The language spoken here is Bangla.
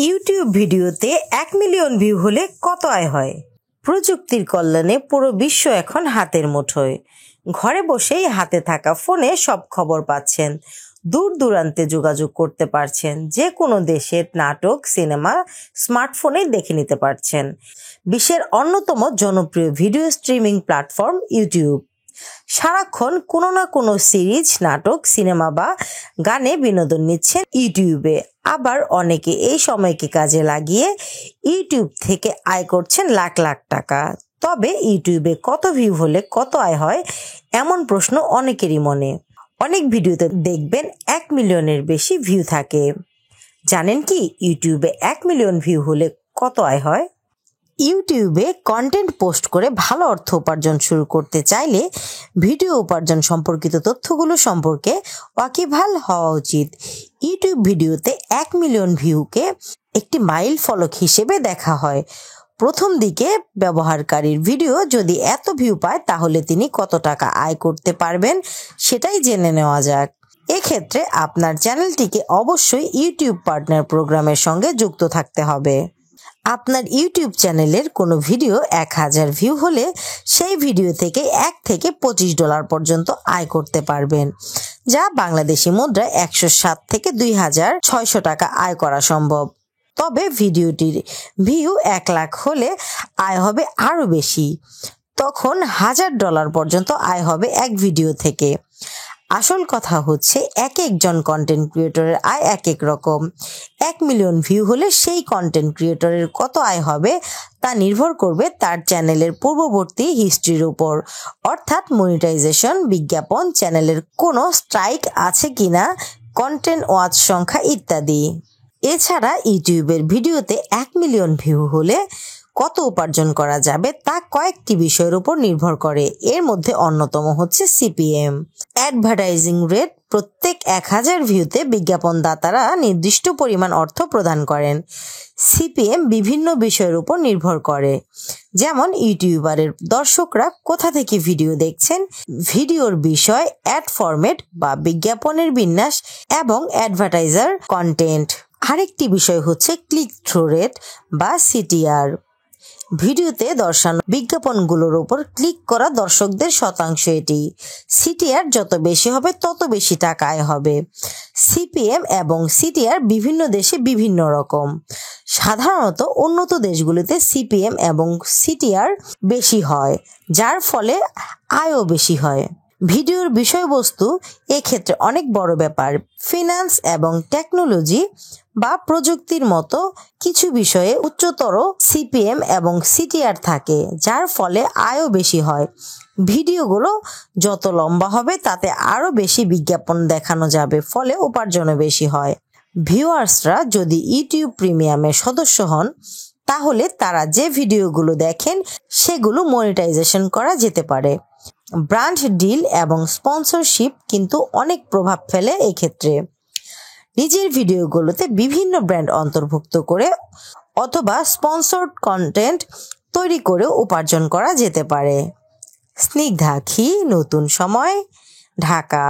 ইউটিউব ভিডিওতে 1 মিলিয়ন ভিউ হলে কত আয় হয়? প্রযুক্তির কল্যাণে পুরো বিশ্ব এখন হাতের মুঠোয়। ঘরে বসেই হাতে থাকা ফোনে সব খবর পাচ্ছেন, দূর দূরান্তে যোগাযোগ করতে পারছেন, যে কোনো দেশের নাটক, সিনেমা স্মার্টফোনেই দেখে নিতে পারছেন। বিশ্বের অন্যতম জনপ্রিয় ভিডিও স্ট্রিমিং প্ল্যাটফর্ম ইউটিউব। সারাক্ষণ কোনো না কোনো সিরিজ, নাটক, সিনেমা বা গানে বিনোদন নিচ্ছেন ইউটিউবে। আবার অনেকে এই সময়কে কাজে লাগিয়ে ইউটিউব থেকে আয় করছেন লাখ লাখ টাকা। তবে ইউটিউবে কত ভিউ হলে কত আয় হয়, এমন প্রশ্ন অনেকেরই মনে। অনেক ভিডিওতে দেখবেন 1 মিলিয়নের বেশি ভিউ থাকে। জানেন কি ইউটিউবে 1 মিলিয়ন ভিউ হলে কত আয় হয়? ইউটিউবে কন্টেন্ট পোস্ট করে ভালো অর্থ উপার্জন শুরু করতে চাইলে ভিডিও উপার্জন সম্পর্কিত তথ্যগুলো সম্পর্কে ওয়াকিবহাল হওয়া উচিত। ইউটিউব ভিডিওতে 1 মিলিয়ন ভিউকে একটি মাইল ফলক হিসেবে দেখা হয়। প্রথম দিকে ব্যবহারকারীর ভিডিও যদি এত ভিউ পায় তাহলে তিনি কত টাকা আয় করতে পারবেন সেটাই জেনে নেওয়া যাক। এক্ষেত্রে আপনার চ্যানেলটিকে অবশ্যই ইউটিউব পার্টনার প্রোগ্রামের সঙ্গে যুক্ত থাকতে হবে। আপনার ইউটিউব চ্যানেলের কোনো ভিডিও 1000 ভিউ হলে সেই ভিডিও থেকে $1 থেকে $25 পর্যন্ত আয় করতে পারবেন, যা বাংলাদেশি মুদ্রায় 107 থেকে 2600 টাকা আয় করা সম্ভব। তবে ভিডিওটির ভিউ 1 লাখ হলে আয় হবে আরও বেশি, তখন $1000 পর্যন্ত আয় হবে এক ভিডিও থেকে। আসল কথা হচ্ছে এক একজন কন্টেন্ট ক্রিয়েটরের আয় এক এক রকম। 1 মিলিয়ন ভিউ হলে সেই কন্টেন্ট ক্রিয়েটরের কত আয় হবে তা নির্ভর করবে তার চ্যানেলের পূর্ববর্তী হিস্ট্রির উপর, অর্থাৎ মনিটাইজেশন, বিজ্ঞাপন, চ্যানেলের কোনো স্ট্রাইক আছে কিনা, কন্টেন্ট ওয়াচ সংখ্যা ইত্যাদি। এছাড়া ইউটিউবের ভিডিওতে 1 মিলিয়ন ভিউ হলে কত উপার্জন করা যাবে তা কয়েকটি বিষয়ের উপর নির্ভর করে। এর মধ্যে অন্যতম হচ্ছে সিপিএম, অ্যাডভার্টাইজিং রেট। প্রত্যেক 1000 ভিউতে বিজ্ঞাপনদাতারা নির্দিষ্ট পরিমাণ অর্থ প্রদান করেন। সিপিএম বিভিন্ন বিষয়ের উপর নির্ভর করে, যেমন ইউটিউবারের দর্শকরা কোথা থেকে ভিডিও দেখছেন, ভিডিওর বিষয়, অ্যাড ফরম্যাট বা বিজ্ঞাপনের বিন্যাস এবং অ্যাডভার্টাইজার কন্টেন্ট। আরেকটি বিষয় হচ্ছে ক্লিক থ্রু রেট বা সিটিআর। ভিডিওতে দর্শানো বিজ্ঞাপনগুলোর উপর ক্লিক করা দর্শকদের শতাংশ এটি। সিটিআর যত বেশি হবে তত বেশি টাকা আয় হবে। সিপিএম এবং সিটিআর বিভিন্ন দেশে বিভিন্ন রকম। সাধারণত উন্নত দেশগুলিতে সিপিএম এবং সিটিআর বেশি হয়, যার ফলে আয়ও বেশি হয়। ভিডিওর বিষয়বস্তু এক্ষেত্রে অনেক বড় ব্যাপার। ফিন্যান্স এবং টেকনোলজি বা প্রযুক্তির মতো কিছু বিষয়ে উচ্চতর সিপিএম এবং সিটিআর থাকে, যার ফলে আয়ও বেশি হয়। ভিডিওগুলো যত লম্বা হবে তাতে আরও বেশি বিজ্ঞাপন দেখানো যাবে, ফলে উপার্জনও বেশি হয়। ভিউয়ার্সরা যদি ইউটিউব প্রিমিয়ামের সদস্য হন তাহলে তারা যে ভিডিওগুলো দেখেন সেগুলো মনিটাইজেশন করা যেতে পারে। ব্র্যান্ড ডিল এবং স্পন্সরশিপ কিন্তু অনেক প্রভাব ফেলে এক্ষেত্রে। নিজের ভিডিওগুলোতে বিভিন্ন ব্র্যান্ড অন্তর্ভুক্ত করে অথবা স্পন্সরড কন্টেন্ট তৈরি করে উপার্জন করা যেতে পারে। স্নিগ্ধা খি, নতুন সময়, ঢাকা।